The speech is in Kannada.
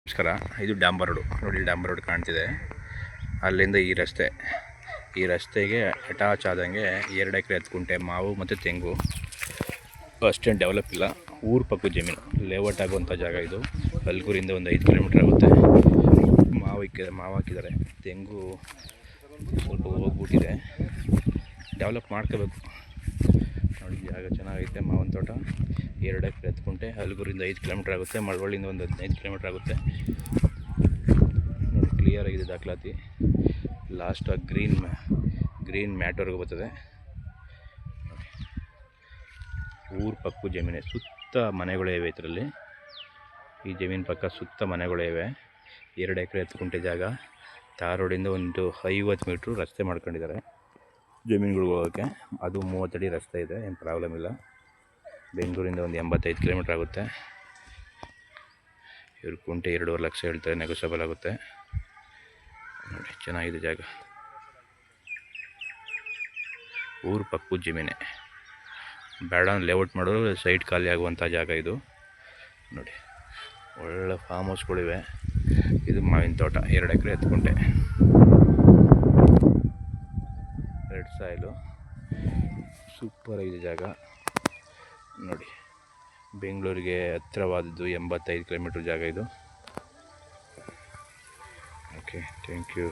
ನಮಸ್ಕಾರ. ಇದು ಡಾಂಬರ್ ರೋಡು ನೋಡಿ, ಡಾಂಬರ್ ರೋಡ್ ಕಾಣ್ತಿದೆ. ಅಲ್ಲಿಂದ ಈ ರಸ್ತೆಗೆ ಅಟ್ಯಾಚ್ ಆದಂಗೆ 2 ಎಕರೆ 10 ಗುಂಟೆ ಮಾವು ಮತ್ತು ತೆಂಗು. ಅಷ್ಟೇನು ಡೆವಲಪ್ ಇಲ್ಲ, ಊರು ಪಕ್ಕದ ಜಮೀನು, ಲೇಔಟ್ ಆಗುವಂಥ ಜಾಗ ಇದು. ಹಲ್ಗೂರಿಂದ ಒಂದು 5 ಕಿಲೋಮೀಟ್ರ್ ಆಗುತ್ತೆ. ಮಾವು ಹಾಕಿದ್ದಾರೆ, ತೆಂಗು ಸ್ವಲ್ಪ ಹೋಗ್ಬಿಟ್ಟಿದೆ, ಡೆವಲಪ್ ಮಾಡ್ಕೋಬೇಕು. ನೋಡಿ ಜಾಗ ಚೆನ್ನಾಗೈತೆ, ಮಾವಿನ ತೋಟ. 2 ಎಕರೆ 10 ಗುಂಟೆ, ಹಲ್ಗೂರಿಂದ 5 ಕಿಲೋಮೀಟ್ರ್ ಆಗುತ್ತೆ, ಮಳವಳ್ಳಿಯಿಂದ ಒಂದು 15 ಕಿಲೋಮೀಟ್ರ್ ಆಗುತ್ತೆ. ನೋಡಿ ಕ್ಲಿಯರ್ ಆಗಿದೆ ದಾಖಲಾತಿ. ಲಾಸ್ಟ್ ಗ್ರೀನ್ ಮ್ಯಾಟ್ವರೆಗೂ ಬರ್ತದೆ. ಊರು ಪಕ್ಕ ಜಮೀನೆ, ಸುತ್ತ ಮನೆಗಳೇ ಇವೆ ಇದರಲ್ಲಿ. ಈ ಜಮೀನು ಪಕ್ಕ ಸುತ್ತ ಮನೆಗಳೇ ಇವೆ. 2 ಎಕರೆ 10 ಗುಂಟೆ ಜಾಗ. ತಾರ್ ರೋಡಿಂದ ಒಂದು 50 ಮೀಟ್ರು ರಸ್ತೆ ಮಾಡ್ಕೊಂಡಿದ್ದಾರೆ ಜಮೀನುಗಳಿಗೆ ಹೋಗೋಕ್ಕೆ. ಅದು 30 ಅಡಿ ರಸ್ತೆ ಇದೆ, ಏನು ಪ್ರಾಬ್ಲಮ್ ಇಲ್ಲ. ಬೆಂಗಳೂರಿಂದ ಒಂದು 85 ಕಿಲೋಮೀಟ್ರ್ ಆಗುತ್ತೆ. ಇವ್ರ ಗುಂಟೆ 2.5 ಲಕ್ಷ ಹೇಳ್ತಾರೆ, ನೆಗೋಷಿಯಬಲ್ ಆಗುತ್ತೆ. ನೋಡಿ ಚೆನ್ನಾಗಿದೆ ಜಾಗ, ಊರು ಪಕ್ಕದ ಜಮೀನೆ. ಬೇಡ ಲೇಔಟ್ ಮಾಡೋರು ಸೈಟ್ ಖಾಲಿ ಆಗುವಂಥ ಜಾಗ ಇದು. ನೋಡಿ ಒಳ್ಳೆ ಫಾರ್ಮ್ ಹೌಸ್ಗಳಿವೆ. ಇದು ಮಾವಿನ ತೋಟ, 2 ಎಕರೆ 10 ಗುಂಟೆ, ರೆಡ್ ಸಾಯಿಲು, ಸೂಪರ್ ಆಗಿದೆ ಜಾಗ. ನೋಡಿ ಬೆಂಗಳೂರಿಗೆ ಹತ್ತಿರವಾದದ್ದು, 85 ಕಿಲೋಮೀಟ್ರ್ ಜಾಗ ಇದು. Okay, thank you.